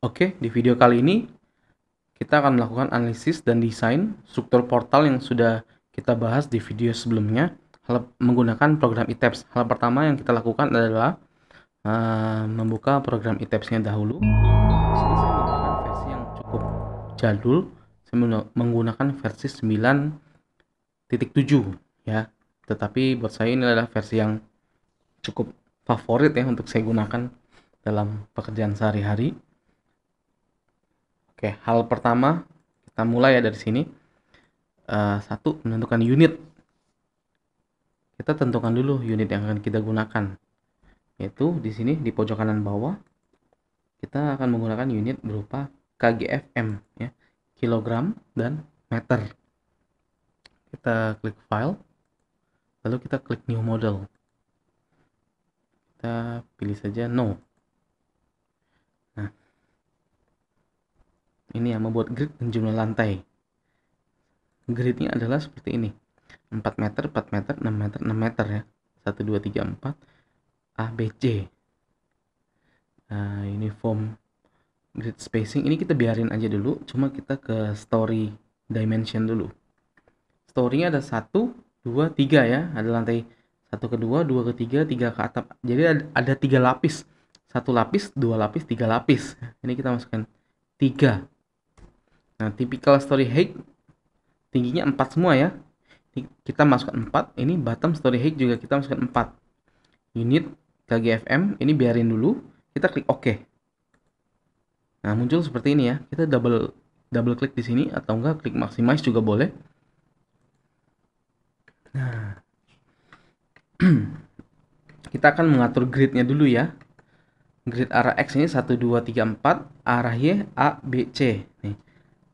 Oke, di video kali ini kita akan melakukan analisis dan desain struktur portal yang sudah kita bahas di video sebelumnya menggunakan program eTabs. Hal pertama yang kita lakukan adalah membuka program eTabs-nya dahulu. Di sini saya menggunakan versi yang cukup jadul. Saya menggunakan versi 9.7 ya. Tetapi buat saya ini adalah versi yang cukup favorit ya untuk saya gunakan dalam pekerjaan sehari-hari. Oke, hal pertama kita mulai ya dari sini. Satu, menentukan unit. Kita tentukan dulu unit yang akan kita gunakan. Yaitu di sini di pojok kanan bawah kita akan menggunakan unit berupa KGFM ya, kilogram dan meter. Kita klik file, lalu kita klik new model. Kita pilih saja no. Nah, ini yang membuat grid dan jumlah lantai. Gridnya adalah seperti ini. 4 meter, 4 meter, 6 meter, 6 meter ya. 1, 2, 3, 4. A, B, C. Uniform grid spacing. Ini kita biarin aja dulu. Cuma kita ke story dimension dulu. Story-nya ada 1, 2, 3 ya. Ada lantai 1 ke 2, 2 ke 3, 3 ke atap. Jadi ada 3 lapis. 1 lapis, 2 lapis, 3 lapis. Ini kita masukkan 3. Nah, typical story height tingginya 4 semua ya. Kita masukkan 4. Ini bottom story height juga kita masukkan 4. Unit KGFM ini biarin dulu. Kita klik OK. Nah, muncul seperti ini ya. Kita double klik di sini atau enggak klik maximize juga boleh. Nah, kita akan mengatur gridnya dulu ya. Grid arah X ini 1, 2, 3, 4. Arah Y A, B, C. Nih.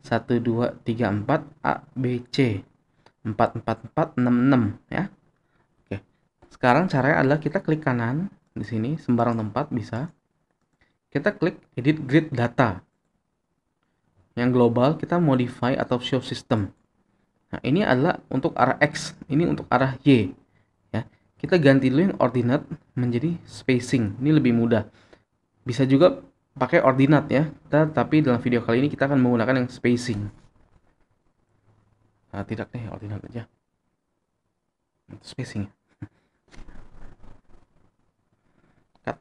1, 2, 3, 4. A, B, C. 4, 4, 4, 6, 6 ya. Oke. Sekarang caranya adalah kita klik kanan di sini sembarang tempat bisa. Kita klik edit grid data. Yang global kita modify atau show system. Nah, ini adalah untuk arah X, ini untuk arah Y ya. Kita ganti dulu yang ordinate menjadi spacing. Ini lebih mudah. Bisa juga pakai ordinate ya. Tapi dalam video kali ini kita akan menggunakan yang spacing. Nah, tidak deh, ordinate aja. Spacing. Cut.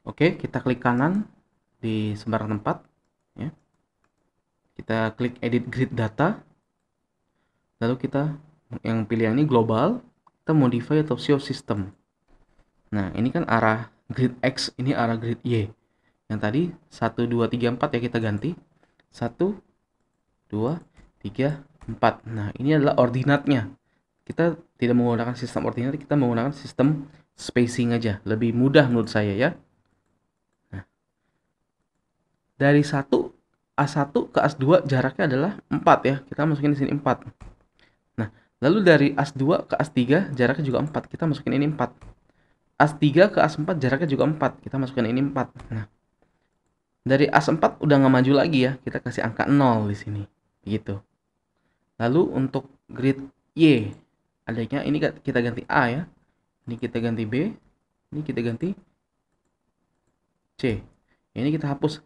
Oke, kita klik kanan di sembarang tempat ya. Kita klik edit grid data. Lalu kita yang pilihan ini global, kita modify atau show system. Nah, ini kan arah grid X, ini arah grid Y. Yang tadi 1, 2, 3, 4 ya kita ganti. 1, 2, 3, 4. Nah, ini adalah ordinatnya. Kita tidak menggunakan sistem ordinat, kita menggunakan sistem spacing aja. Lebih mudah menurut saya ya. Nah, dari A1 ke A2 jaraknya adalah 4 ya. Kita masukin di sini 4. Nah, lalu dari A2 ke A3 jaraknya juga 4. Kita masukin ini 4. A3 ke A4 jaraknya juga 4. Kita masukkan ini 4. Nah, dari A4 udah nggak maju lagi ya. Kita kasih angka 0 di sini. Begitu. Lalu untuk grid Y, adanya ini kita ganti A ya. Ini kita ganti B. Ini kita ganti C. Ini kita hapus.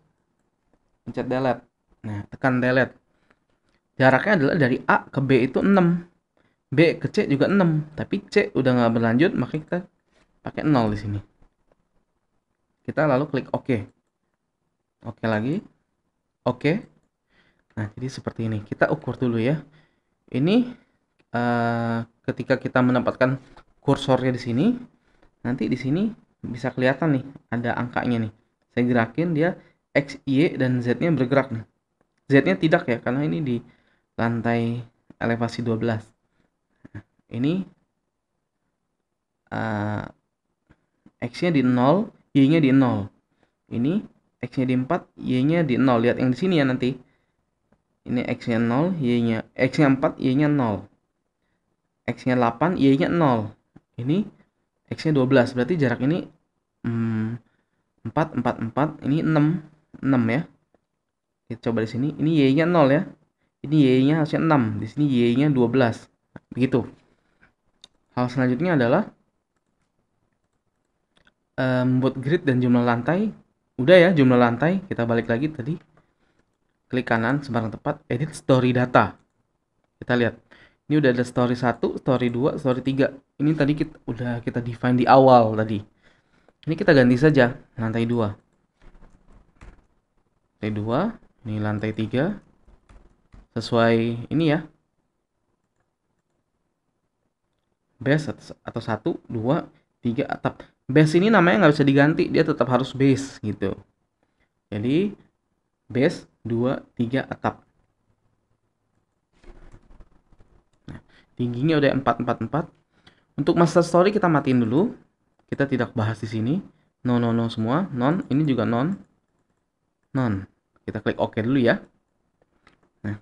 Pencet delete. Nah, tekan delete. Jaraknya adalah dari A ke B itu 6. B ke C juga 6. Tapi C udah nggak berlanjut, maka kita pakai 0 di sini. Kita lalu klik OK. Oke lagi. Oke. Nah, jadi seperti ini. Kita ukur dulu ya. Ini ketika kita menempatkan kursornya di sini, nanti di sini bisa kelihatan nih ada angkanya nih. Saya gerakin dia X, Y dan Z-nya bergerak nih. Z-nya tidak ya, karena ini di lantai elevasi 12. Nah, ini X-nya di 0, Y-nya di 0. Ini X-nya di 4, Y-nya di 0. Lihat yang di sini ya nanti. Ini X-nya 0, Y-nya X-nya 4, Y-nya 0. X-nya 8, Y-nya 0. Ini X-nya 12. Berarti jarak ini 4, 4, 4. Ini 6. 6 ya. Kita coba di sini. Ini Y-nya 0 ya. Ini Y-nya harusnya 6. Di sini Y-nya 12. Begitu. Hal selanjutnya adalah membuat grid dan jumlah lantai. Udah ya, jumlah lantai. Kita balik lagi tadi. Klik kanan sembarang tempat, edit story data. Kita lihat. Ini udah ada story 1, story 2, story 3. Ini tadi udah kita define di awal tadi. Ini kita ganti saja lantai 2. Lantai 2, ini lantai 3. Sesuai ini ya. Base atau 1, 2, 3 atap. Base ini namanya nggak bisa diganti, dia tetap harus base gitu. Jadi base 2, 3 atap. Nah, tingginya udah 4, 4, 4. Untuk master story kita matiin dulu. Kita tidak bahas di sini. No, no, no semua. Non, ini juga non. Non. Kita klik OK dulu ya. Nah,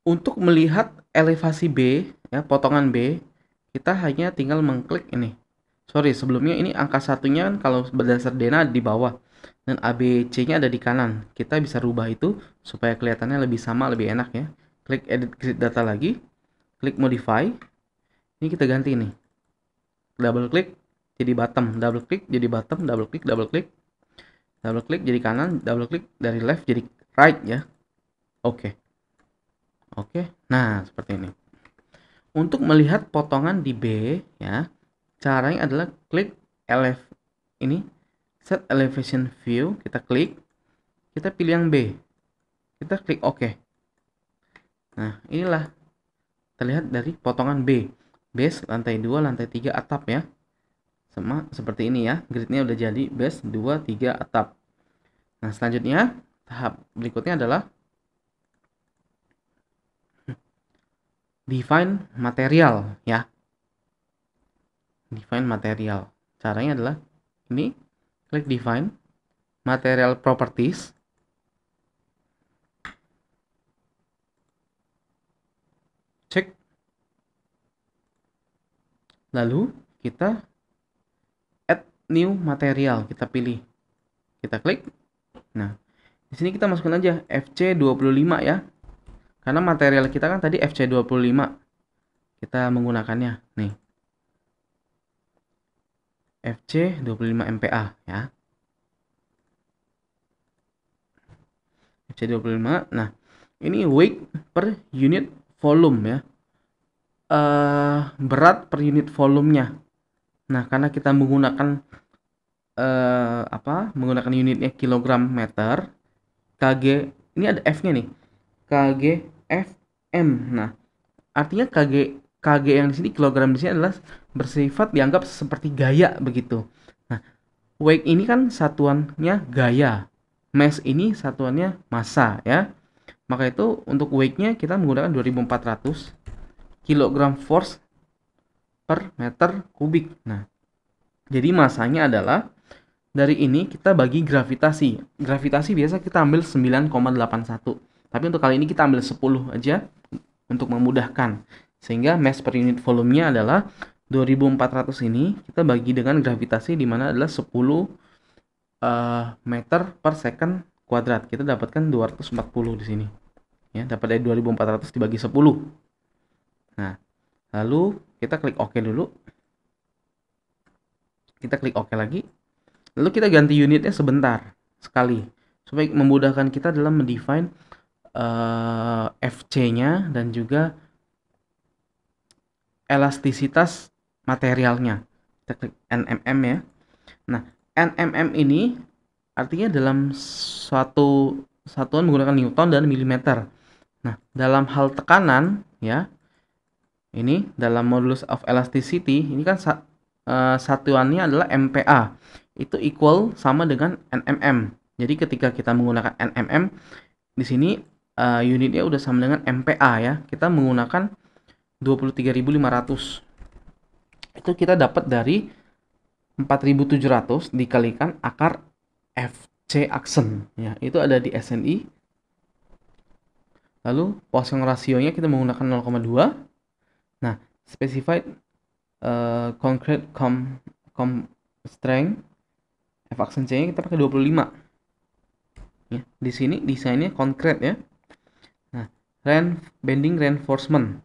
untuk melihat elevasi B, ya, potongan B, kita hanya tinggal mengklik ini. Sorry, sebelumnya ini angka satunya kan kalau berdasar Dena di bawah dan ABC-nya ada di kanan. Kita bisa rubah itu supaya kelihatannya lebih sama, lebih enak ya. Klik edit grid data lagi, klik modify. Ini kita ganti nih. Double klik jadi bottom, double klik jadi bottom, double klik, double klik jadi kanan, double klik dari left jadi right ya. Oke. Oke. Nah, seperti ini. Untuk melihat potongan di B ya, caranya adalah klik ini set elevation view, kita klik, kita pilih yang B, kita klik OK. Nah, inilah terlihat dari potongan B, base lantai 2, lantai 3 atap ya, sama seperti ini ya. Gridnya udah jadi base 2, 3 atap. Nah, selanjutnya tahap berikutnya adalah define material ya. Define material. Caranya adalah ini, klik define material properties. Cek. Lalu kita add new material, kita pilih. Kita klik. Nah, di sini kita masukkan aja FC25 ya. Karena material kita kan tadi FC25. Kita menggunakannya nih. FC25 MPa ya. FC25. Nah, ini weight per unit volume ya. Berat per unit volumenya. Nah, karena kita menggunakan menggunakan unitnya kilogram meter, kg ini ada F-nya nih. kg FM. Nah, artinya kg yang di sini, kilogram di sini adalah bersifat dianggap seperti gaya begitu. Nah, weight ini kan satuannya gaya. Mass ini satuannya massa ya. Maka itu untuk weight-nya kita menggunakan 2400 kilogram force per meter kubik. Nah, jadi massanya adalah dari ini kita bagi gravitasi. Gravitasi biasa kita ambil 9,81. Tapi untuk kali ini kita ambil 10 aja untuk memudahkan. Sehingga mass per unit volumenya adalah 2400 ini kita bagi dengan gravitasi di mana adalah 10 meter per second kuadrat. Kita dapatkan 240 di sini. Ya, dapat dari 2400 dibagi 10. Nah, lalu kita klik OK dulu. Kita klik OK lagi. Lalu kita ganti unitnya sebentar sekali supaya memudahkan kita dalam mendefine FC-nya dan juga elastisitas materialnya. Kita klik NMM ya. Nah, NMM ini artinya dalam suatu satuan menggunakan Newton dan milimeter. Nah, dalam hal tekanan ya, ini dalam modulus of elasticity ini kan satuannya adalah MPa. Itu equal sama dengan NMM. Jadi ketika kita menggunakan NMM di sini unitnya udah sama dengan MPa ya. Kita menggunakan 23.500. Itu kita dapat dari 4.700 dikalikan akar FC aksen ya. Itu ada di SNI. Lalu Poisson rasionya kita menggunakan 0,2. Nah, specified concrete strength F aksen C-nya kita pakai 25. Ya, di sini desainnya konkret ya. Nah, bending reinforcement.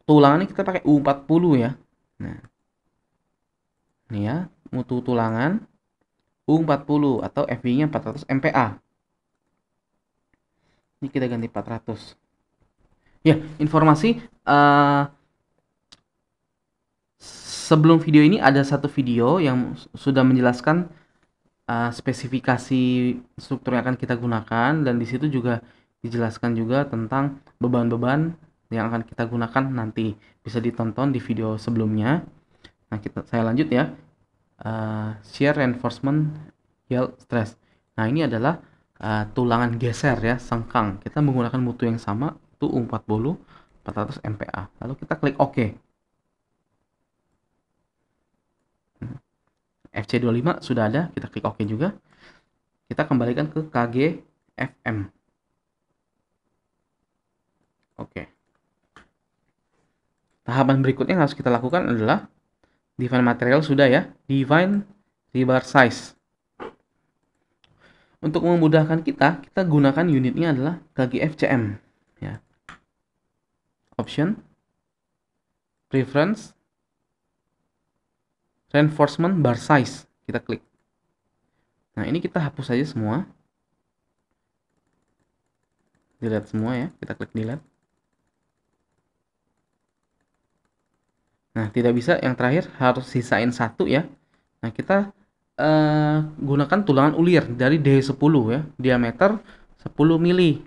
Tulangannya kita pakai U40 ya. Nah, ini ya, mutu tulangan U40 atau FB-nya 400 MPa. Ini kita ganti 400. Ya, informasi sebelum video ini ada satu video yang sudah menjelaskan spesifikasi struktur yang akan kita gunakan, dan di situ juga dijelaskan juga tentang beban-beban yang akan kita gunakan nanti. Bisa ditonton di video sebelumnya. Nah, saya lanjut ya. Shear reinforcement yield stress. Nah, ini adalah tulangan geser ya, sengkang. Kita menggunakan mutu yang sama, itu U40 400 MPa. Lalu kita klik OK. FC25 sudah ada, kita klik OK juga. Kita kembalikan ke KGFM. Oke. Tahapan berikutnya yang harus kita lakukan adalah define material sudah ya, define rebar size. Untuk memudahkan kita gunakan unitnya adalah KGFCM ya. Option, preference, reinforcement bar size, kita klik. Nah, ini kita hapus saja semua. Delete semua ya, kita klik delete. Nah, tidak bisa, yang terakhir harus sisain satu ya. Nah, kita gunakan tulangan ulir dari D10 ya, diameter 10 mili.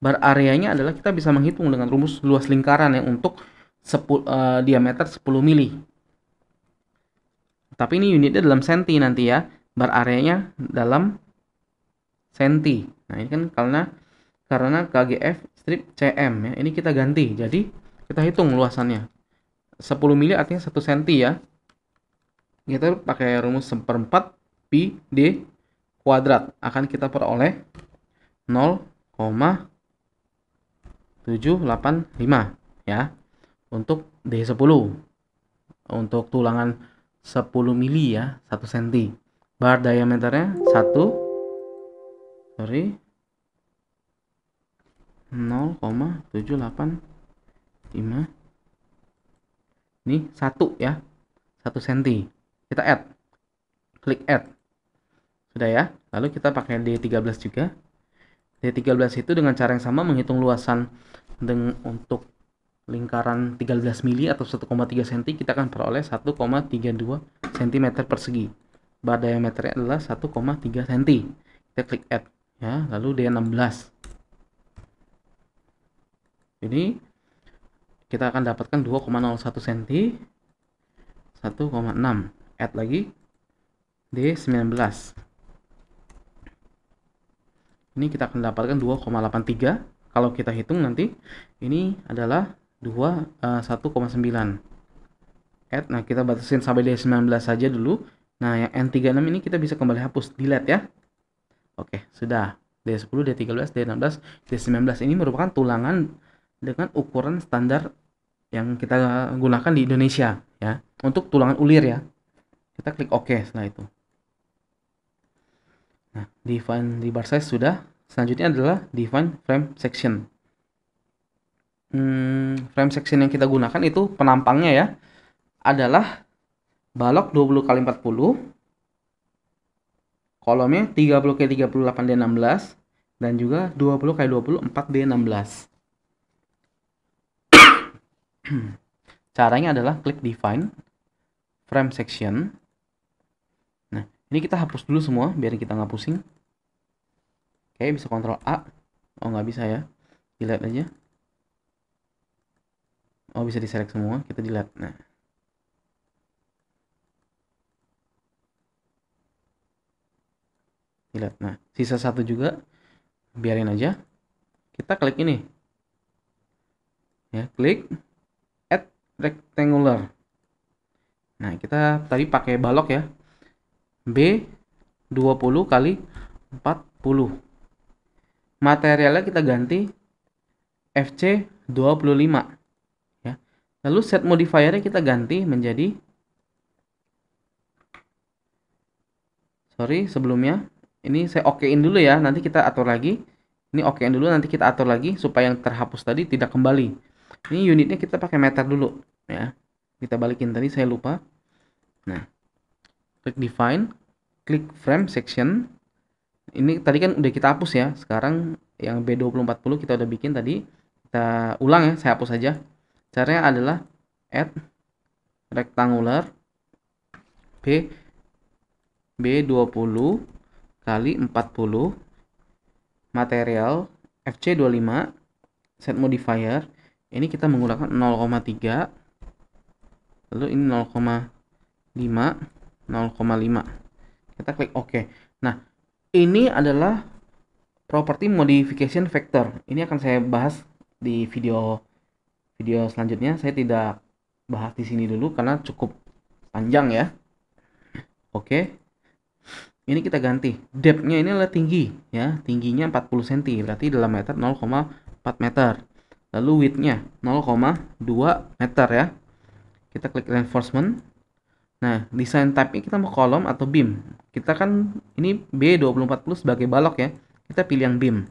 Bar areanya adalah kita bisa menghitung dengan rumus luas lingkaran ya, untuk diameter 10 mili. Tapi ini unitnya dalam senti nanti ya, bar areanya dalam senti. Nah, ini kan karena KGF strip CM ya, ini kita ganti, jadi kita hitung luasannya 10 mili artinya 1 cm ya. Kita pakai rumus 1/4 pi d kuadrat, akan kita peroleh 0,785 ya untuk D10. Untuk tulangan 10 mili ya, 1 cm. Bar diameternya 0,785. Ini 1 ya, 1 cm. Kita add, klik add, sudah ya. Lalu kita pakai D13 juga. D13 itu dengan cara yang sama menghitung luasan untuk lingkaran 13 mili atau 1,3 cm, kita akan peroleh 1,32 cm persegi. Bar diameternya adalah 1,3 cm. Kita klik add ya, lalu D16. Jadi kita akan dapatkan 2,01 cm, 1,6. Add lagi D19. Ini kita akan dapatkan 2,83. Kalau kita hitung nanti ini adalah 1,9. Add. Nah, kita batasin sampai D19 saja dulu. Nah, yang N36 ini kita bisa kembali hapus, delete ya. Oke, sudah. D10, D13, D16, D19 ini merupakan tulangan dengan ukuran standar yang kita gunakan di Indonesia ya, untuk tulangan ulir ya. Kita klik OK setelah itu. Nah, define rebar size sudah. Selanjutnya adalah define frame section. Frame section yang kita gunakan itu penampangnya ya adalah balok 20x40, kolomnya 30x38 D16, dan juga 20x20 4D16. Caranya adalah klik define frame section. Nah, ini kita hapus dulu semua biar kita nggak pusing. Oke, bisa Ctrl A. Oh, nggak bisa ya, delete aja. Oh, bisa diselect semua, kita delete. Nah, delete. Nah, sisa satu juga biarin aja. Kita klik ini ya, klik add rectangular. Nah, kita tadi pakai balok ya, B20x40. Materialnya kita ganti FC25 ya. Lalu set modifiernya kita ganti menjadi, sorry sebelumnya ini saya okein dulu ya, nanti kita atur lagi. Ini oke dulu, nanti kita atur lagi supaya yang terhapus tadi tidak kembali. Ini unitnya kita pakai meter dulu ya. Kita balikin, tadi saya lupa. Nah, klik define, klik frame section. Ini tadi kan udah kita hapus ya. Sekarang yang B2040 kita udah bikin tadi. Kita ulang ya, saya hapus aja. Caranya adalah add rectangular B20 kali 40 material FC25 set modifier. Ini kita menggunakan 0,3, lalu ini 0,5, 0,5. Kita klik OK. Nah, ini adalah property modification factor. Ini akan saya bahas di video selanjutnya. Saya tidak bahas di sini dulu karena cukup panjang ya. Oke. Ini kita ganti. Depth-nya ini adalah tinggi ya. Tingginya 40 cm, berarti dalam meter 0,4 meter. Lalu width-nya 0,2 meter ya. Kita klik reinforcement. Nah, design type-nya kita mau kolom atau beam. Kita kan ini B2040 sebagai balok ya. Kita pilih yang beam.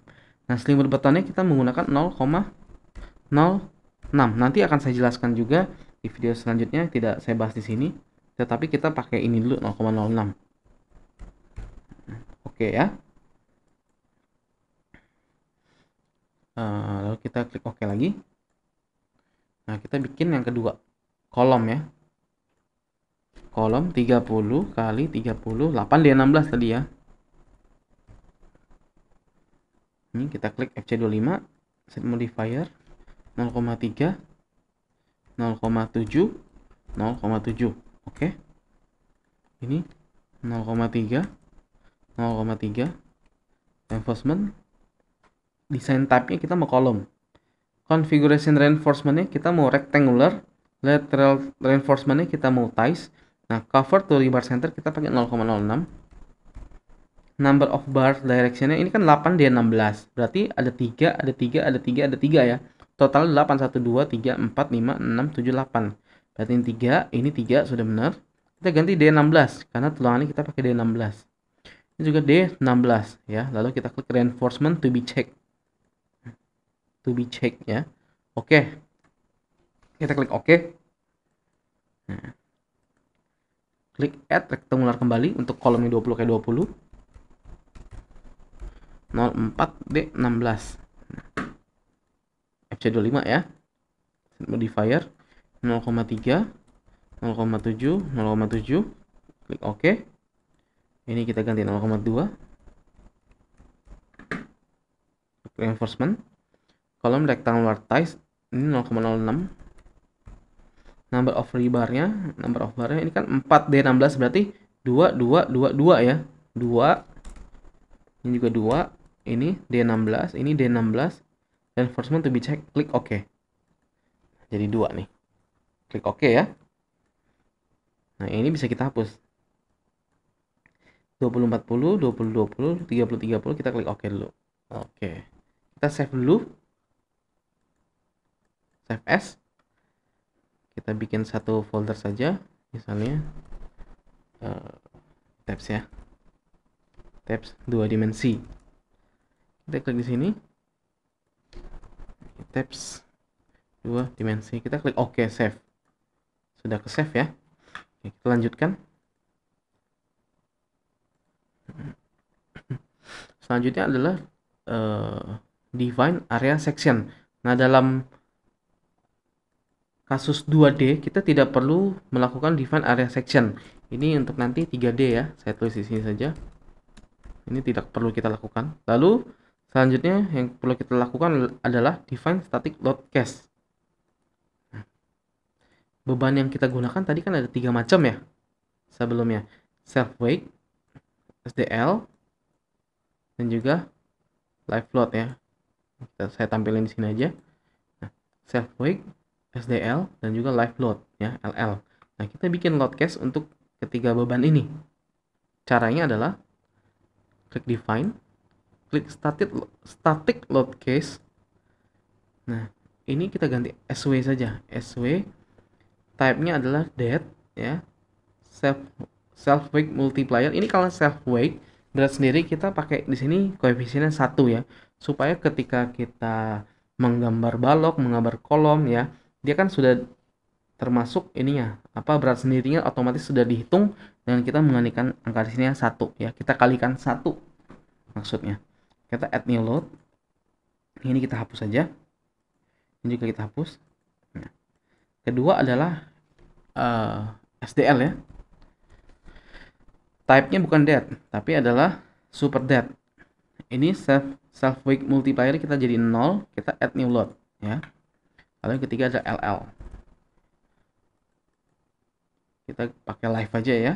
Nah, slimmer betonnya kita menggunakan 0,06. Nanti akan saya jelaskan juga di video selanjutnya, tidak saya bahas di sini. Tetapi kita pakai ini dulu 0,06. Oke ya. Lalu kita klik OK lagi. Nah, kita bikin yang kedua, kolom ya. Kolom 30 kali 30, 8 D16 tadi ya. Ini kita klik FC25, set modifier 0,3, 0,7, 0,7. Oke. Ini 0,3, 0,3. Reinforcement. Design type-nya kita mau kolom. Configuration reinforcement-nya kita mau rectangular. Lateral reinforcement-nya kita mau ties. Nah, cover to rebar center kita pakai 0,06. Number of bar direction-nya ini kan 8D16. Berarti ada 3, ada 3, ada 3, ada 3 ya. Total 8, 1, 2, 3, 4, 5, 6, 7, 8. Berarti ini 3 sudah benar. Kita ganti D16 karena tulangannya kita pakai D16. Ini juga D16 ya. Lalu kita klik reinforcement to be checked. To be checked ya. Oke. Kita klik OK. Nah. Klik add rectangular kembali untuk kolomnya 20 kali 20. 04D16. FC25 ya. Modifier 0,3, 0,7, 0,7. Klik OK. Ini kita ganti 0,2. Reinforcement. Kolom rectangular ties ini 0,06. Number of rebar-nya, ini kan 4D16 berarti 2, 2, 2, 2 ya. 2. Ini juga 2. Ini D16, ini D16. Reinforcement to be checked, klik OK. Jadi 2 nih. Klik OK ya. Nah, ini bisa kita hapus. 2040, 2020, 30, 30 kita klik OK dulu. Oke. Kita save dulu. Save as. Kita bikin satu folder saja, misalnya tabs ya. Tabs 2 dimensi. Kita klik di sini. Tabs 2 dimensi. Kita klik OK, save. Sudah ke save ya. Oke, kita lanjutkan. Selanjutnya adalah define area section. Nah, dalam kasus 2D kita tidak perlu melakukan define area section. Ini untuk nanti 3D ya. Saya tulis di sini saja. Ini tidak perlu kita lakukan. Lalu selanjutnya yang perlu kita lakukan adalah define static load case. Beban yang kita gunakan tadi kan ada 3 macam ya sebelumnya. Self weight, SDL, dan juga live load ya. Saya tampilin di sini aja. Nah, self weight, SDL, dan juga live load ya, LL. Nah, kita bikin load case untuk ketiga beban ini. Caranya adalah klik define, klik static load case. Nah, ini kita ganti SW saja. SW type-nya adalah dead ya. Self weight multiplier. Ini kalau self weight berat sendiri kita pakai di sini koefisiennya 1 ya, supaya ketika kita menggambar balok, menggambar kolom ya, dia kan sudah termasuk ininya, berat sendirinya otomatis sudah dihitung dengan kita menganikan angka di sini 1 ya. Kita kalikan 1 maksudnya. Kita add new load. Ini kita hapus saja. Ini juga kita hapus. Nah, kedua adalah SDL ya. Type-nya bukan dead, tapi adalah super dead. Ini self weight multiplier kita jadi 0, kita add new load ya. Lalu yang ketiga ada LL. Kita pakai live aja ya.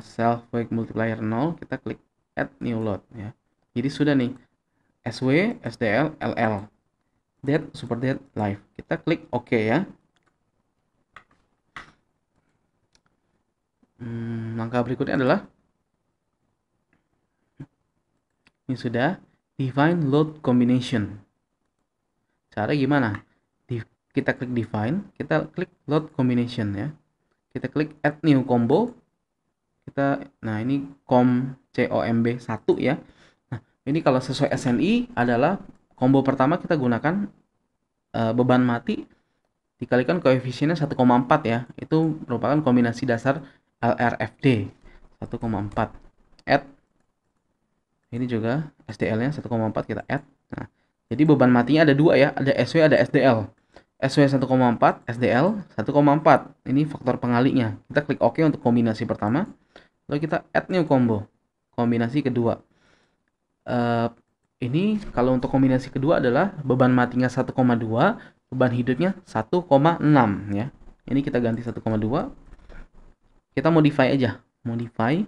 Self weight multiplier 0, kita klik add new load ya. Jadi sudah nih SW, SDL, LL. Dead, super dead, live. Kita klik OK ya. Langkah berikutnya adalah ini sudah define load combination. Cara gimana? Kita klik define, kita klik load combination ya. Kita klik add new combo. Nah ini comb 1 ya. Nah, ini kalau sesuai SNI adalah combo pertama kita gunakan beban mati dikalikan koefisiennya 1,4 ya. Itu merupakan kombinasi dasar LRFD 1,4. Add. Ini juga SDL-nya 1,4 kita add. Nah, jadi beban matinya ada 2 ya, ada SW ada SDL. SW 1,4, SDL 1,4. Ini faktor pengalinya. Kita klik OK untuk kombinasi pertama. Lalu kita add new combo. Kombinasi kedua. Ini kalau untuk kombinasi kedua adalah beban matinya 1,2, beban hidupnya 1,6 ya. Ini kita ganti 1,2. Kita modify aja. Modify.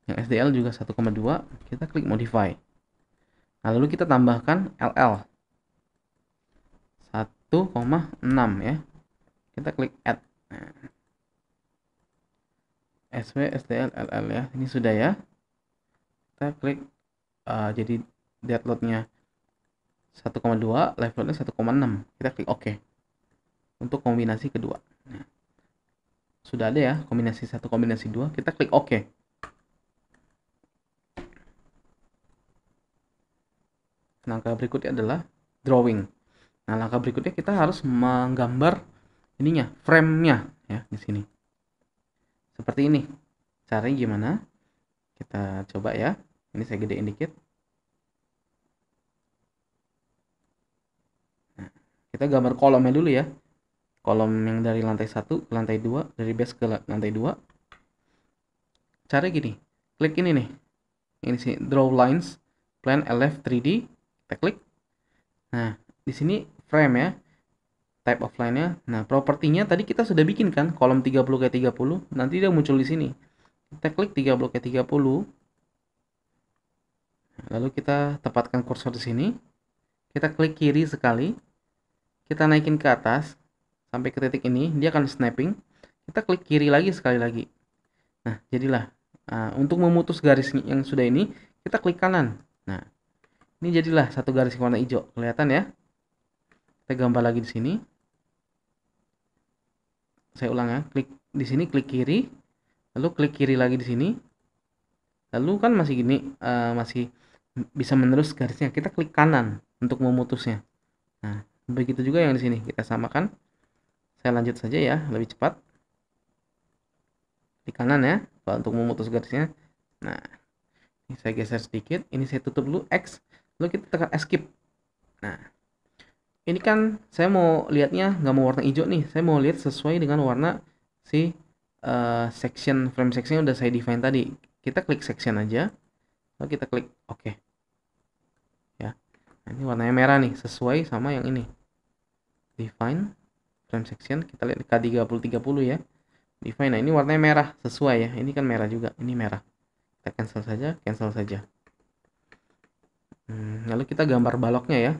Yang SDL juga 1,2. Kita klik modify. Nah, lalu kita tambahkan LL 1,6 ya. Kita klik add. SW, SDL, LL ya. Ini sudah ya. Kita klik jadi dead load-nya 1,2, live load-nya 1,6. Kita klik OK. Untuk kombinasi kedua. Nah, sudah ada ya kombinasi 1, kombinasi 2. Kita klik OK. Langkah berikutnya adalah drawing. Nah, langkah berikutnya kita harus menggambar ininya, frame-nya ya di sini. Seperti ini. Caranya gimana? Kita coba ya. Ini saya gedein dikit. Nah, kita gambar kolomnya dulu ya. Kolom yang dari lantai 1 ke lantai 2, dari base ke lantai 2. Cara gini. Klik ini nih. Ini sih draw lines, plan LF 3D. Kita klik. Nah, di sini frame ya. Type of line-nya. Nah, propertinya tadi kita sudah bikin kan, kolom 30x30, nanti dia muncul di sini. Kita klik 30x30. Lalu kita tempatkan kursor di sini. Kita klik kiri sekali. Kita naikin ke atas sampai ke titik ini, dia akan snapping. Kita klik kiri lagi sekali lagi. Nah, jadilah. Nah, untuk memutus garis yang sudah ini, kita klik kanan. Nah, ini jadilah satu garis warna hijau. Kelihatan ya? Kita gambar lagi di sini. Saya ulang ya. Klik di sini, klik kiri. Lalu klik kiri lagi di sini. Lalu kan masih gini, masih bisa menerus garisnya. Kita klik kanan untuk memutusnya. Nah, begitu juga yang di sini. Kita samakan. Saya lanjut saja ya, lebih cepat. Di kanan ya, untuk memutus garisnya. Nah, ini saya geser sedikit. Ini saya tutup dulu X. Lalu kita tekan escape. Nah, ini kan saya mau lihatnya nggak mau warna hijau nih. Saya mau lihat sesuai dengan warna si section, frame section yang udah saya define tadi. Kita klik section aja. Lalu kita klik OK. Ya. Nah, ini warnanya merah nih, sesuai sama yang ini. Define frame section, kita lihat K30-30 ya. Define, nah ini warnanya merah, sesuai ya. Ini kan merah juga, ini merah. Kita cancel saja, cancel saja. Lalu kita gambar baloknya ya.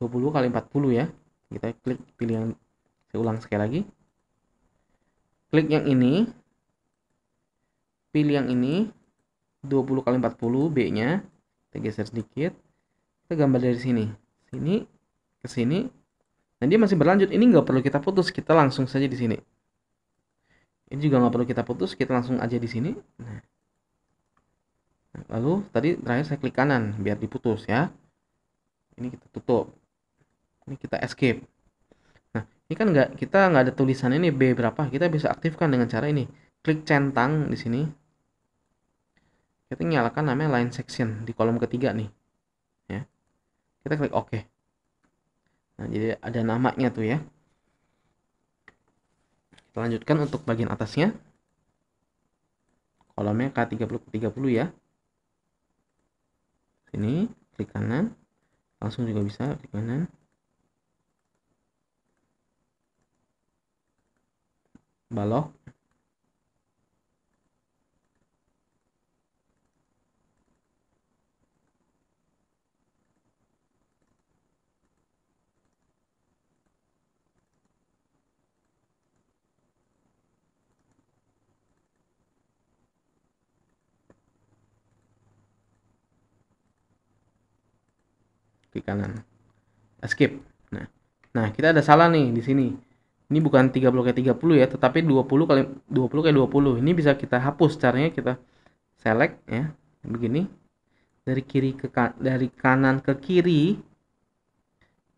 20x40 ya. Kita klik pilih yang, saya ulang sekali lagi. Klik yang ini. Pilih yang ini. 20x40 B-nya. Kita geser sedikit. Kita gambar dari sini. Sini ke sini. Nah, dia masih berlanjut. Ini nggak perlu kita putus, kita langsung saja di sini. Ini juga nggak perlu kita putus, kita langsung aja di sini. Lalu tadi terakhir saya klik kanan biar diputus ya. Ini kita tutup. Ini kita escape. Nah, ini kan kita nggak ada tulisan ini B berapa. Kita bisa aktifkan dengan cara ini. Klik centang di sini. Kita nyalakan namanya line section di kolom ketiga nih. Ya. Kita klik OK. Nah, jadi ada namanya tuh ya. Kita lanjutkan untuk bagian atasnya. Kolomnya K30 ya. Sini, klik kanan. Langsung juga bisa klik kanan. Balok. Klik kanan. Escape. Nah, kita ada salah nih di sini. Ini bukan 30x30 ya, tetapi 20x20. Ini bisa kita hapus. Caranya kita select ya, begini. Dari kanan ke kiri.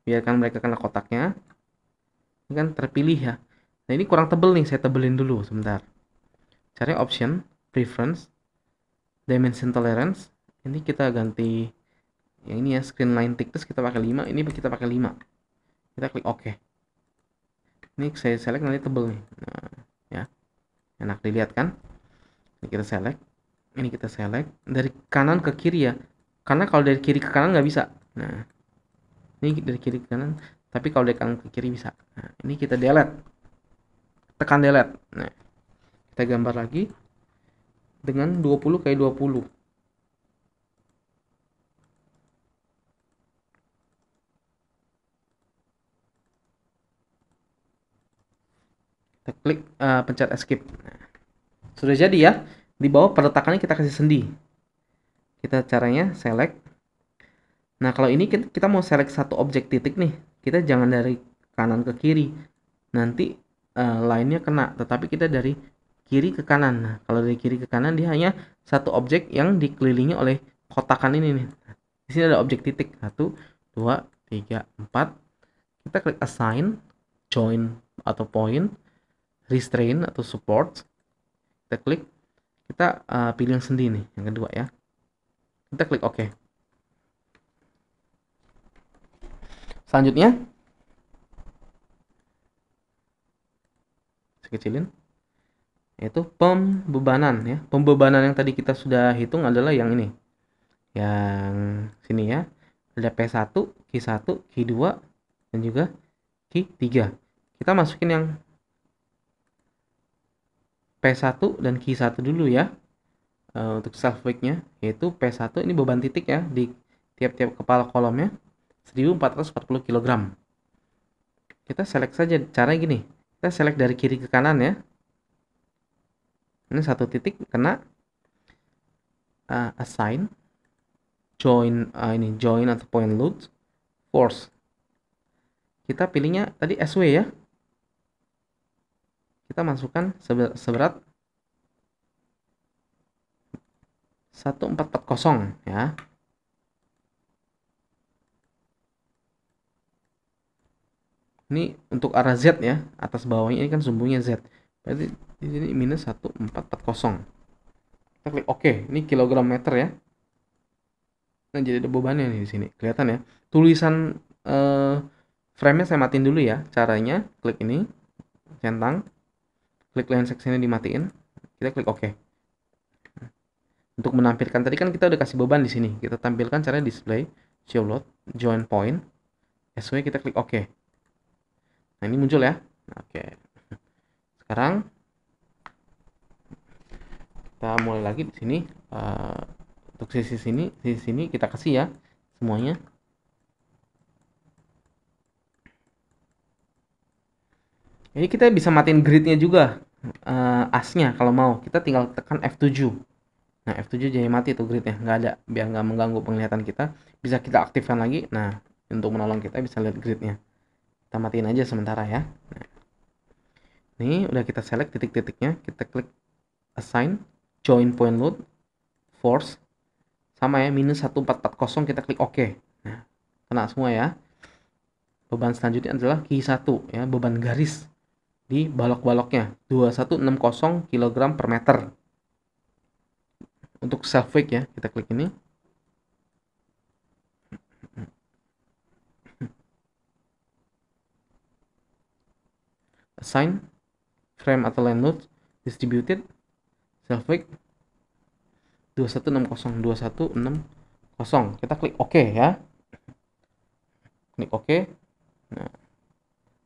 Biarkan mereka kena kotaknya. Ini kan terpilih ya. Nah, ini kurang tebel nih, saya tebelin dulu sebentar. Caranya option, preference, dimension tolerance. Ini kita ganti yang ini ya, screen line thickness kita pakai 5, ini kita pakai 5. Kita klik OK. Ini saya select nanti tebel nih. Nah, ya. Enak dilihat kan? Ini kita select. Ini kita select dari kanan ke kiri ya. Karena kalau dari kiri ke kanan nggak bisa. Nah, ini dari kiri ke kanan, tapi kalau dari kanan ke kiri bisa. Nah, ini kita delete. Tekan delete. Nah, kita gambar lagi dengan 20x20. Kita klik pencet escape. Nah, sudah jadi ya. Di bawah peletakannya kita kasih sendi. Kita caranya select. Nah, kalau ini kita mau select satu objek titik nih. Kita jangan dari kanan ke kiri. Nanti lainnya kena, tetapi kita dari kiri ke kanan. Nah, kalau dari kiri ke kanan dia hanya satu objek yang dikelilingi oleh kotakan ini nih. Di sini ada objek titik 1, 2, 3, 4. Kita klik assign, join atau point, restrain atau support. Kita klik, kita pilih yang sendi nih, yang kedua ya. Kita klik OK. Selanjutnya, saya kecilin, yaitu pembebanan ya. Pembebanan yang tadi kita sudah hitung adalah yang ini, yang sini ya. Ada P1, Q1, Q2, dan juga Q3. Kita masukin yang P1 dan Q1 dulu ya. Untuk self weight-nya, yaitu P1 ini beban titik ya di tiap-tiap kepala kolomnya 1440 kg. Kita select saja, caranya gini. Kita select dari kiri ke kanan ya. Ini satu titik kena, assign, join atau point load, force. Kita pilihnya tadi SW ya. Kita masukkan seberat 1440 ya. Ini untuk arah Z ya, atas bawahnya ini kan sumbunya Z. Berarti di sini minus 1440. Kita klik OK. Ini kilogram meter ya. Nah, jadi ada bebannya nih di sini. Kelihatan ya. Tulisan frame-nya saya matiin dulu ya. Caranya klik ini, centang, klik line section-nya dimatiin. Kita klik OK. Untuk menampilkan tadi kan kita udah kasih beban di sini. Kita tampilkan caranya display, show load, join point, SW, kita klik OK. Nah, ini muncul ya. Oke. Sekarang kita mulai lagi di sini. Untuk sisi sini kita kasih ya semuanya. Ini kita bisa matiin gridnya juga, asnya kalau mau. Kita tinggal tekan F7. Nah, F7 jadi mati tuh gridnya, nggak ada, biar nggak mengganggu penglihatan kita. Bisa kita aktifkan lagi. Nah, untuk menolong kita bisa lihat gridnya. Kita matiin aja sementara ya. Nah, ini udah kita select titik-titiknya. Kita klik assign, join point load, force. sama ya, minus 1440, kita klik OK. Nah, kena semua ya. Beban selanjutnya adalah Q1 ya, beban garis di balok-baloknya 2160 kg per meter. Untuk self weight ya, kita klik ini. Assign frame atau line load distributed self weight 2160. Kita klik OK ya. Klik OK. Nah,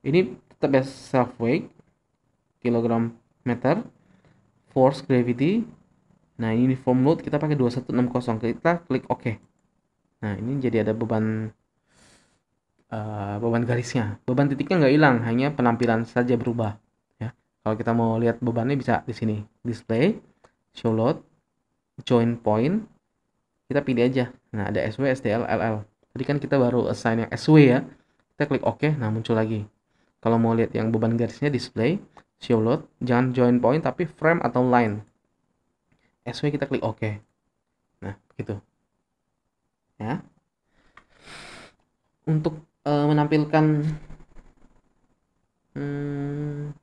ini tetap ya self weight kilogram meter, force gravity. Nah, ini uniform load kita pakai 2160. Kita klik OK. Nah, ini jadi ada beban garisnya. Beban titiknya nggak hilang, hanya penampilan saja berubah ya. Kalau kita mau lihat bebannya bisa di sini, display, show load, join point. Kita pilih aja. Nah, ada SW, SDL, LL. Tadi kan kita baru assign yang SW ya. Kita klik OK, nah muncul lagi. Kalau mau lihat yang beban garisnya, display, show load, jangan join point tapi frame atau line. SW kita klik OK. Nah, begitu. Ya. Untuk menampilkan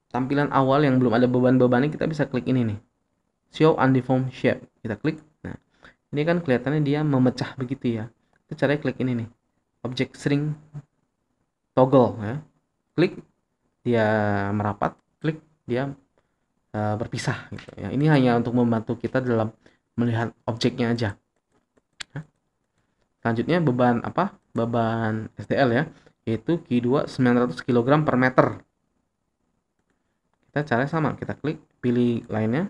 tampilan awal yang belum ada beban-bebannya, kita bisa klik ini nih. Show undeformed shape. Kita klik. Nah, ini kan kelihatannya dia memecah begitu ya. Kita caranya klik ini nih. Object shrink toggle ya. Klik dia merapat, klik dia berpisah gitu ya. Ini hanya untuk membantu kita dalam melihat objeknya aja. Selanjutnya beban apa? Beban SDL ya, yaitu Q2 900 kg per meter. Kita caranya sama, kita klik, pilih lainnya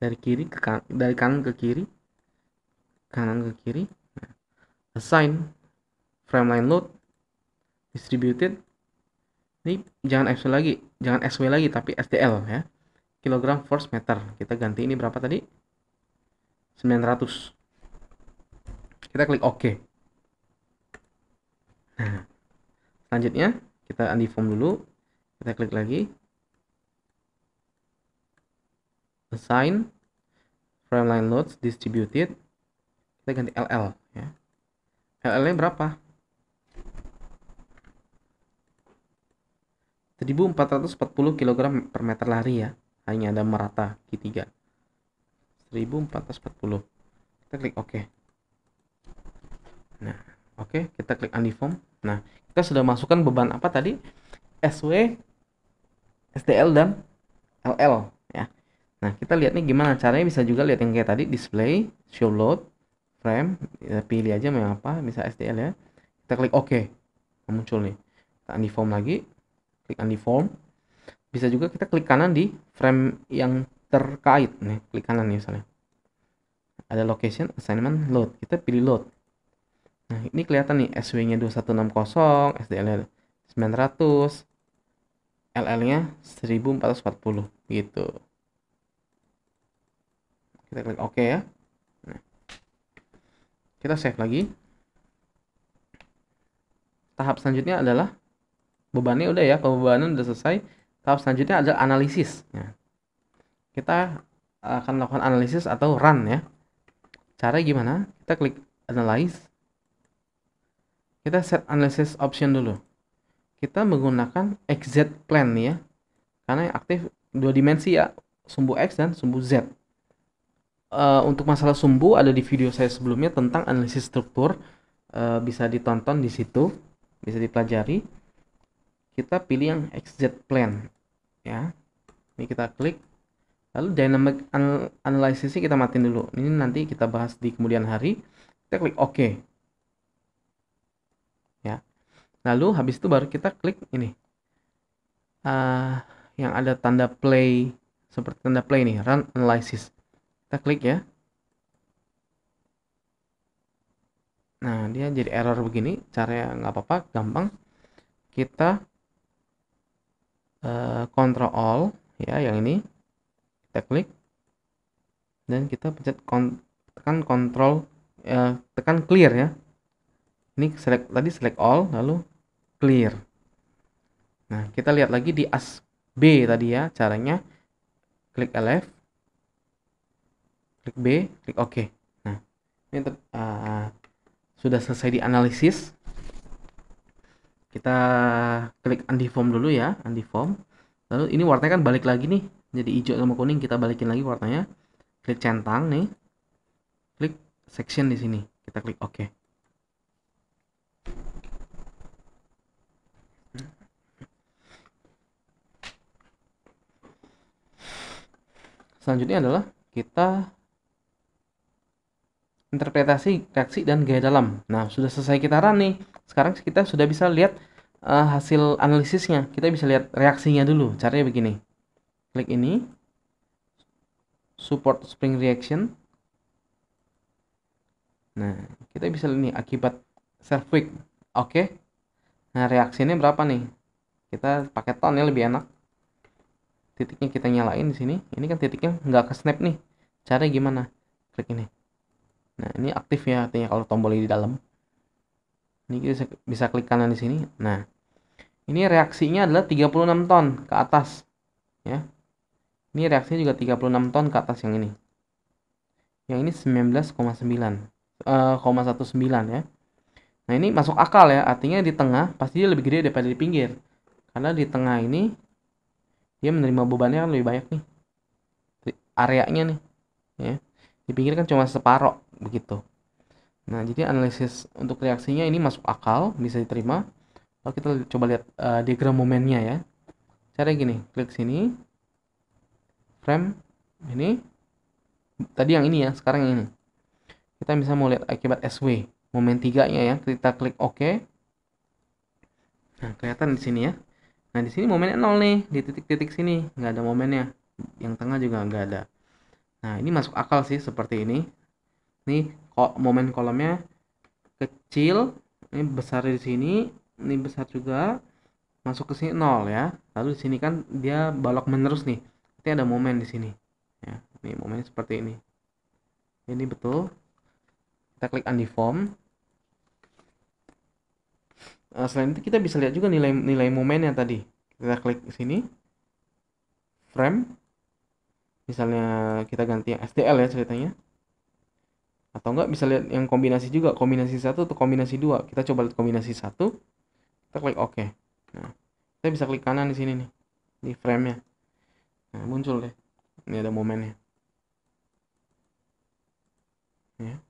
dari kiri ke dari kanan ke kiri, kanan ke kiri. Nah, assign frame line load distributed. Ini jangan SW lagi, jangan SW lagi tapi SDL ya. Kilogram force meter. Kita ganti ini berapa tadi? 900. Kita klik OK. Nah, selanjutnya kita undeform dulu. Kita klik lagi. Assign frame line loads distributed. Kita ganti LL ya. LL-nya berapa? 1440 kg per meter lari ya. Hanya ada merata Q3. 1440. Kita klik OK. Nah, oke, kita klik undeform. Nah, kita sudah masukkan beban apa tadi? SW, SDL, dan LL ya. Nah, kita lihat nih gimana caranya. Bisa juga lihat yang kayak tadi, display, show load, frame. Kita pilih aja mau yang apa, bisa SDL ya. Kita klik OK. Nah, muncul nih. Kita undeform lagi. Klik undeform. Bisa juga kita klik kanan di frame yang terkait. Nih, klik kanan nih misalnya. Ada location, assignment, load. Kita pilih load. Nah, ini kelihatan nih SW-nya 2160, SDL-nya 900, LL-nya 1440 gitu. Kita klik OK ya. Nah, kita save lagi. Tahap selanjutnya adalah bebannya udah ya, pembebanan udah selesai. Tahap selanjutnya adalah analisis. Nah, kita akan melakukan analisis atau run ya. Cara gimana? Kita klik analyze. Kita set analysis option dulu. Kita menggunakan XZ plane ya, karena yang aktif dua dimensi ya, sumbu X dan sumbu Z. Untuk masalah sumbu ada di video saya sebelumnya tentang analisis struktur, bisa ditonton di situ, bisa dipelajari. Kita pilih yang XZ plane ya. Ini kita klik. Lalu dynamic analysis kita matiin dulu. Ini nanti kita bahas di kemudian hari. Kita klik OK. Ya. Lalu habis itu baru kita klik ini. Yang ada tanda play, seperti tanda play nih, run analysis. Kita klik ya. Nah, dia jadi error begini. Caranya nggak apa-apa, gampang. Kita Ctrl All ya, yang ini. Kita klik. Dan kita pencet tekan Ctrl, tekan clear ya. Ini select all, lalu clear. Nah, kita lihat lagi di as B tadi ya, caranya klik LF, klik B, klik OK. Nah, Ini sudah selesai di analisis. Kita klik undeform dulu ya, undeform. Lalu ini warnanya kan balik lagi nih, jadi hijau sama kuning. Kita balikin lagi warnanya. Klik centang nih, klik section di sini. Kita klik OK. Selanjutnya adalah kita interpretasi, reaksi, dan gaya dalam. Nah, sudah selesai kita run nih. Sekarang kita sudah bisa lihat hasil analisisnya. Kita bisa lihat reaksinya dulu. Caranya begini. Klik ini. Support spring reaction. Nah, kita bisa lihat nih akibat self weak. Oke. Nah, reaksinya berapa nih? Kita pakai tone ya, lebih enak. Titiknya kita nyalain di sini. Ini kan titiknya nggak ke snap nih. Caranya gimana? Klik ini. Nah, ini aktif ya, artinya kalau tombolnya di dalam. Ini kita bisa klik kanan di sini. Nah, ini reaksinya adalah 36 ton ke atas. Ya. Ini reaksinya juga 36 ton ke atas yang ini. Yang ini 19,19 ya. Nah, ini masuk akal ya, artinya di tengah pasti dia lebih gede daripada di pinggir. Karena di tengah ini dia menerima bebannya kan lebih banyak nih. Areanya nih. Ya. Di pinggir kan cuma separoh begitu. Nah, jadi analisis untuk reaksinya ini masuk akal, bisa diterima. Lalu kita coba lihat diagram momennya ya. Cara gini, klik sini, frame ini, tadi yang ini ya, sekarang yang ini. Kita bisa mau lihat akibat SW, momen 3-nya ya. Kita klik OK. Nah, kelihatan di sini ya. Nah, di sini momennya 0 nih, di titik-titik sini nggak ada momennya. Yang tengah juga nggak ada. Nah, ini masuk akal sih seperti ini. Nih, kok momen kolomnya kecil, ini besar di sini, ini besar juga, masuk ke sini 0 ya. Lalu di sini kan dia balok menerus nih. Berarti ada momen di sini. Ya, ini momennya seperti ini. Ini betul. Kita klik undeform. Selain itu kita bisa lihat juga nilai momennya tadi. Kita klik sini, frame. Misalnya kita ganti yang STL ya ceritanya. Atau enggak bisa lihat yang kombinasi juga, kombinasi 1 atau kombinasi 2. Kita coba lihat kombinasi 1. Kita klik OK. Nah, kita bisa klik kanan di sini nih, di frame-nya. Nah, muncul deh. Ini ada momennya. Ya.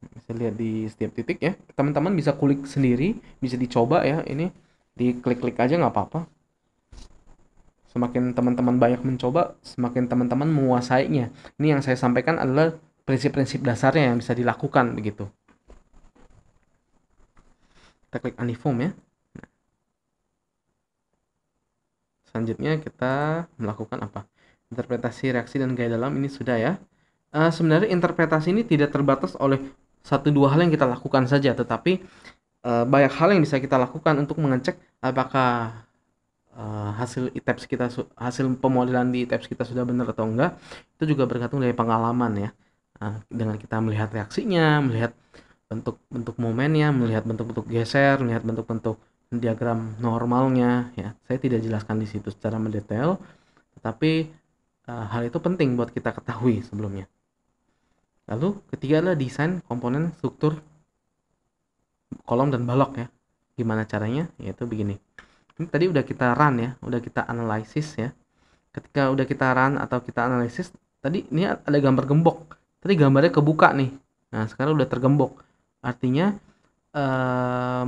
Bisa lihat di setiap titik ya. Teman-teman bisa kulik sendiri, bisa dicoba ya. Ini diklik-klik aja nggak apa-apa. Semakin teman-teman banyak mencoba, semakin teman-teman menguasainya. Ini yang saya sampaikan adalah prinsip-prinsip dasarnya yang bisa dilakukan begitu. Kita klik uniform ya. Selanjutnya kita melakukan apa? Interpretasi reaksi dan gaya dalam ini sudah ya. Sebenarnya interpretasi ini tidak terbatas oleh 1-2 hal yang kita lakukan saja, tetapi banyak hal yang bisa kita lakukan untuk mengecek apakah hasil ITAPS kita, hasil pemodelan di ITAPS kita sudah benar atau enggak. Itu juga bergantung dari pengalaman ya. Dengan kita melihat reaksinya, melihat bentuk-bentuk momennya, melihat bentuk-bentuk geser, melihat bentuk-bentuk diagram normalnya ya. Saya tidak jelaskan di situ secara mendetail, tetapi hal itu penting buat kita ketahui sebelumnya. Lalu ketiga adalah desain komponen struktur kolom dan balok ya. Gimana caranya? Yaitu begini. Ini tadi udah kita run ya, udah kita analisis ya. Ketika udah kita run atau kita analisis, tadi ini ada gambar gembok. Tadi gambarnya kebuka nih. Nah, sekarang udah tergembok. Artinya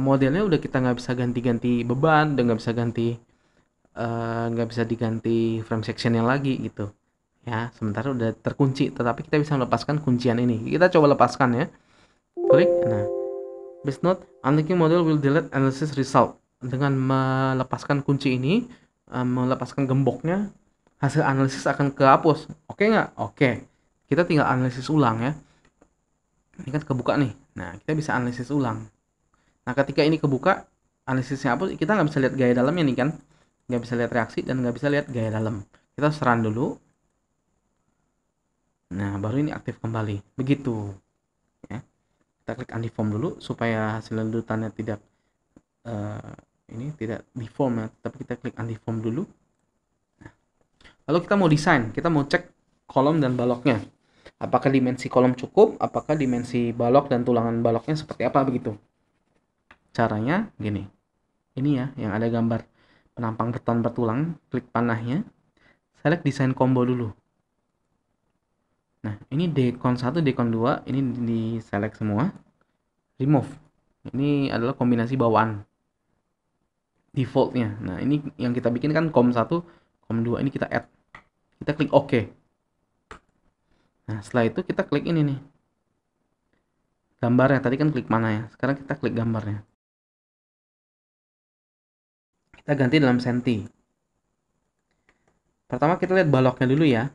modelnya udah kita nggak bisa ganti-ganti beban, udah nggak bisa ganti nggak bisa diganti frame sectionnya lagi gitu ya. Sementara udah terkunci, tetapi kita bisa melepaskan kuncian ini. Kita coba lepaskan ya. Klik. Nah, please note unlinking model will delete analysis result. Dengan melepaskan kunci ini, melepaskan gemboknya, hasil analisis akan kehapus. Oke nggak? Oke. Kita tinggal analisis ulang ya. Ini kan kebuka nih. Nah, kita bisa analisis ulang. Nah, ketika ini kebuka, analisisnya hapus, kita nggak bisa lihat gaya dalamnya nih kan. Nggak bisa lihat reaksi dan nggak bisa lihat gaya dalam. Kita run dulu. Nah, baru ini aktif kembali. Begitu. Ya. Kita klik undeform dulu supaya hasil ledutannya tidak ini tidak deform ya, tapi kita klik undeform dulu. Nah, lalu kita mau desain, kita mau cek kolom dan baloknya. Apakah dimensi kolom cukup, apakah dimensi balok dan tulangan baloknya seperti apa begitu. Caranya gini. Ini ya yang ada gambar penampang beton bertulang, klik panahnya, select desain combo dulu. Nah, ini dekon 1, dekon 2, ini di select semua. Remove. Ini adalah kombinasi bawaan defaultnya. Nah, ini yang kita bikin kan com 1, com 2, ini kita add. Kita klik OK. Nah, setelah itu kita klik ini nih. Gambarnya, tadi kan klik mana ya. Sekarang kita klik gambarnya. Kita ganti dalam senti. Pertama kita lihat baloknya dulu ya.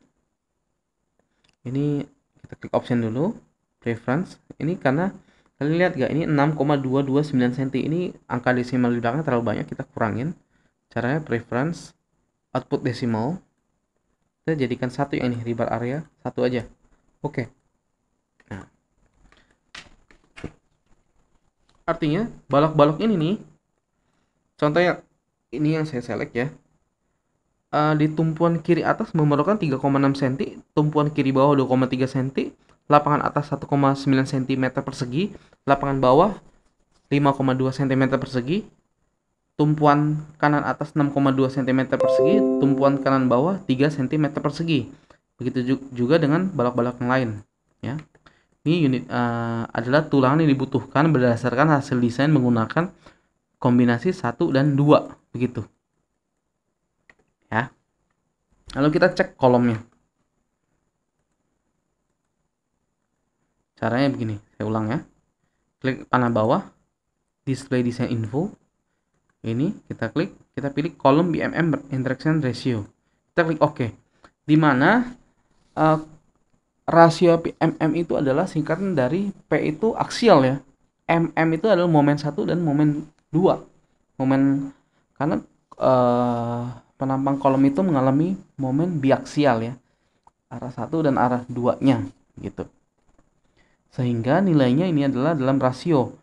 Ini kita klik option dulu. Preference. Ini karena kalian lihat gak, ini 6,229 cm. Ini angka desimal di belakangnya terlalu banyak, kita kurangin. Caranya preference, output decimal. Kita jadikan 1 yang ini, rebar area, 1 aja. Oke. Nah. Artinya, balok-balok ini nih, contohnya ini yang saya select ya. Di tumpuan kiri atas memerlukan 3,6 cm, tumpuan kiri bawah 2,3 cm, lapangan atas 1,9 cm persegi, lapangan bawah 5,2 cm persegi, tumpuan kanan atas 6,2 cm persegi, tumpuan kanan bawah 3 cm persegi. Begitu juga dengan balok-balok yang lain ya. Ini unit adalah tulangan yang dibutuhkan berdasarkan hasil desain menggunakan kombinasi 1 dan 2 begitu ya. Lalu kita cek kolomnya. Caranya begini, saya ulang ya. Klik panah bawah, display design info. Ini kita klik, kita pilih kolom BMM interaction ratio. Kita klik OK. Di mana rasio MM itu adalah singkatan dari P itu aksial ya. MM itu adalah momen 1 dan momen 2. Momen karena penampang kolom itu mengalami momen biaksial ya. Arah 1 dan arah 2-nya gitu. Sehingga nilainya ini adalah dalam rasio.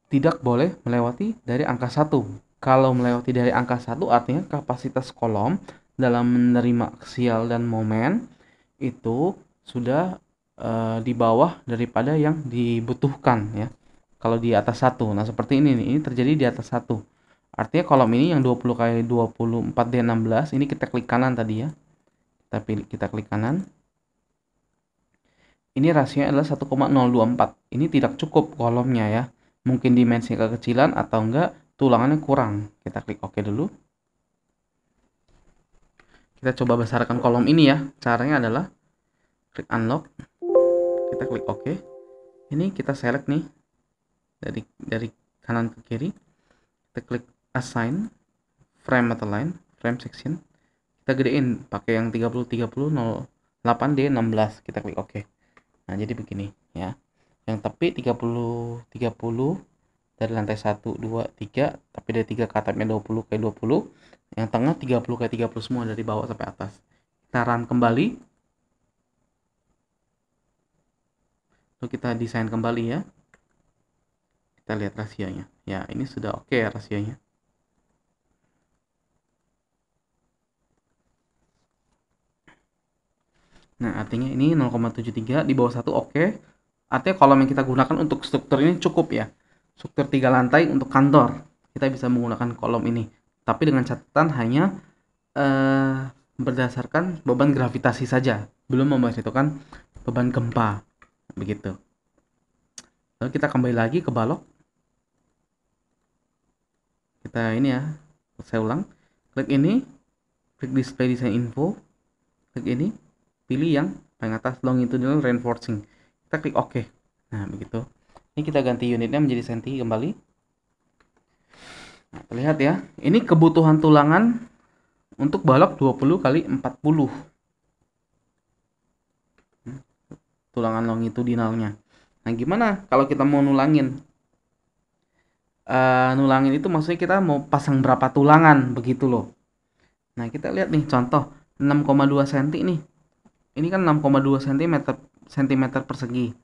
Tidak boleh melewati dari angka 1. Kalau melewati dari angka 1 artinya kapasitas kolom dalam menerima aksial dan momen itu sudah di bawah daripada yang dibutuhkan ya. Kalau di atas 1. Nah, seperti ini nih. Ini terjadi di atas 1. Artinya kolom ini yang 20 kali 24 D16 ini kita klik kanan tadi ya. Kita klik kanan. Ini rasionya adalah 1,024. Ini tidak cukup kolomnya ya. Mungkin dimensi kekecilan atau enggak tulangannya kurang. Kita klik OK dulu. Kita coba besarkan kolom ini ya. Caranya adalah klik unlock. Kita klik OK. Ini kita select nih dari kanan ke kiri. Kita klik assign frame atau line, frame section. Kita gedein pakai yang 30-30-08D16. Kita klik OK. Nah, jadi begini ya. Yang tepi 30 dari lantai 1 2 3, tapi dari 3 ke atapnya 20 ke 20. Yang tengah 30 ke 30 semua dari bawah sampai atas. Kita run kembali. Lalu kita desain kembali ya. Kita lihat rasionya. Ya, ini sudah oke ya rasionya. Nah, artinya ini 0,73 di bawah 1 oke. Artinya kolom yang kita gunakan untuk struktur ini cukup ya. Struktur 3 lantai untuk kantor. Kita bisa menggunakan kolom ini. Tapi dengan catatan hanya berdasarkan beban gravitasi saja. Belum memperhitungkan beban gempa. Begitu. Lalu kita kembali lagi ke balok. Kita ini ya. Saya ulang. Klik ini. Klik display design info. Klik ini. Pilih yang paling atas longitudinal reinforcing. Kita klik OK. Nah, begitu. Ini kita ganti unitnya menjadi senti kembali. Nah, terlihat ya. Ini kebutuhan tulangan untuk balok 20 kali 40. Tulangan longitudinalnya. Nah, gimana kalau kita mau nulangin? Nulangin itu maksudnya kita mau pasang berapa tulangan begitu loh. Nah, kita lihat nih contoh 6,2 cm nih. Ini kan 6,2 cm persegi.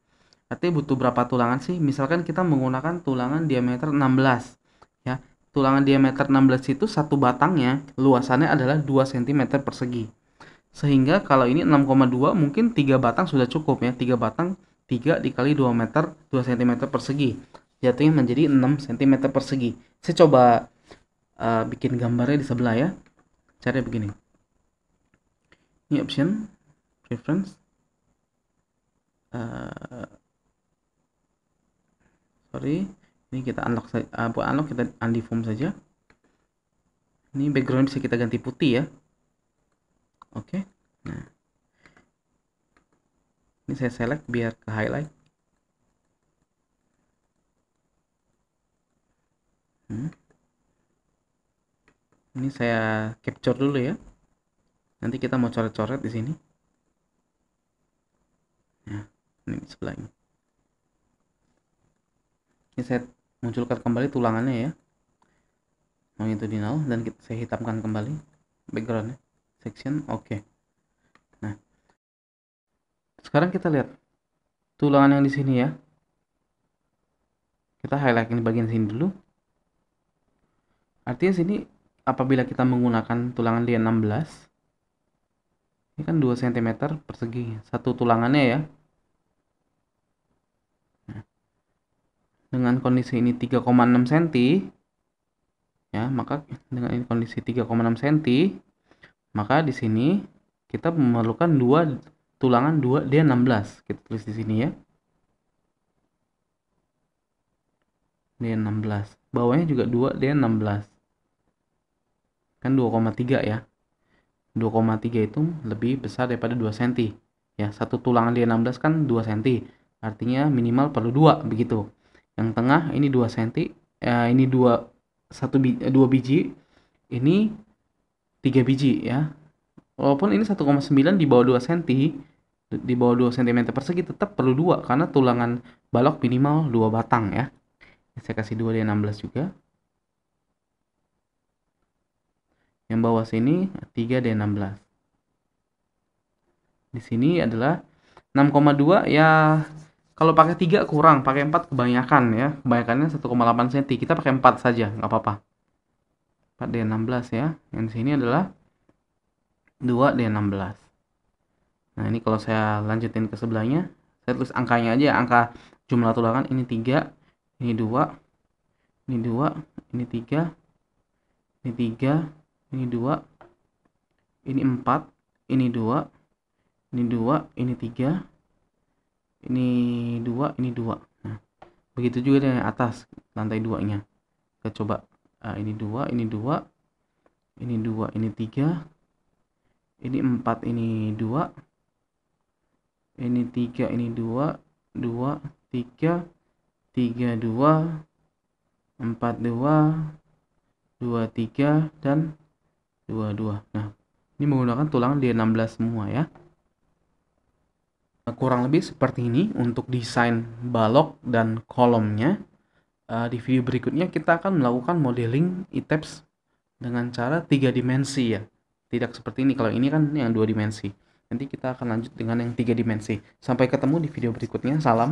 Artinya butuh berapa tulangan sih? Misalkan kita menggunakan tulangan diameter 16 ya. Tulangan diameter 16 itu satu batangnya luasannya adalah 2 cm persegi. Sehingga kalau ini 6,2 mungkin 3 batang sudah cukup ya. 3 batang 3 dikali 2 meter 2 cm persegi. Jatuhnya menjadi 6 cm persegi. Saya coba bikin gambarnya di sebelah ya. Caranya begini. Ini option preference. Sorry, ini kita unlock saja. Buat unlock kita undeform saja. Ini background bisa kita ganti putih ya. Oke. Nah, ini saya select biar ke highlight. Ini saya capture dulu ya. Nanti kita mau coret-coret di sini. Nah, ini di sebelah ini. Ini saya munculkan kembali tulangannya ya. Mau itu di null dan saya hitamkan kembali backgroundnya. Section, oke. Nah, sekarang kita lihat tulangan yang di sini ya. Kita highlight ini bagian sini dulu. Artinya sini apabila kita menggunakan tulangan D16, ini kan 2 cm persegi satu tulangannya ya. Nah, dengan kondisi ini 3,6 cm ya, maka dengan ini kondisi 3,6 cm, maka di sini kita memerlukan tulangan 2D16. Kita tulis di sini ya. D16. Bawahnya juga 2D16. Kan 2,3 ya. 2,3 itu lebih besar daripada 2 cm. Ya, satu tulangan D16 kan 2 cm. Artinya minimal perlu 2 begitu. Yang tengah ini 2 cm, ini 2 biji, ini 3 biji ya. Walaupun ini 1,9 di bawah 2 cm, di bawah 2 cm persegi tetap perlu 2 karena tulangan balok minimal 2 batang ya. Saya kasih 2D16 juga. Yang bawah sini 3D16. Di sini adalah 6,2 ya. Kalau pakai 3 kurang, pakai 4 kebanyakan ya. Kebanyakannya 1,8 cm. Kita pakai 4 saja, nggak apa-apa. 4D16 ya. Yang di sini adalah 2D16. Nah, ini kalau saya lanjutin ke sebelahnya, saya tulis angkanya aja, angka jumlah tulangan ini 3, ini 2, ini 2, ini 3, ini 3, ini 2, ini 4, ini 2, ini 2, ini 3, ini 2, ini 2. Nah, begitu juga dengan atas lantai 2-nya. Kita coba ini 2, ini 2, ini 2, ini 3, ini 4, ini 2, ini 3, ini 2, 2, 3, 3, 2, 4, 2, 2, 3, dan 2, 2. Nah, ini menggunakan tulangan D16 semua ya. Kurang lebih seperti ini untuk desain balok dan kolomnya. Di video berikutnya kita akan melakukan modeling e-tabs dengan cara 3 dimensi ya. Tidak seperti ini, kalau ini kan yang 2 dimensi. Nanti kita akan lanjut dengan yang 3 dimensi. Sampai ketemu di video berikutnya. Salam.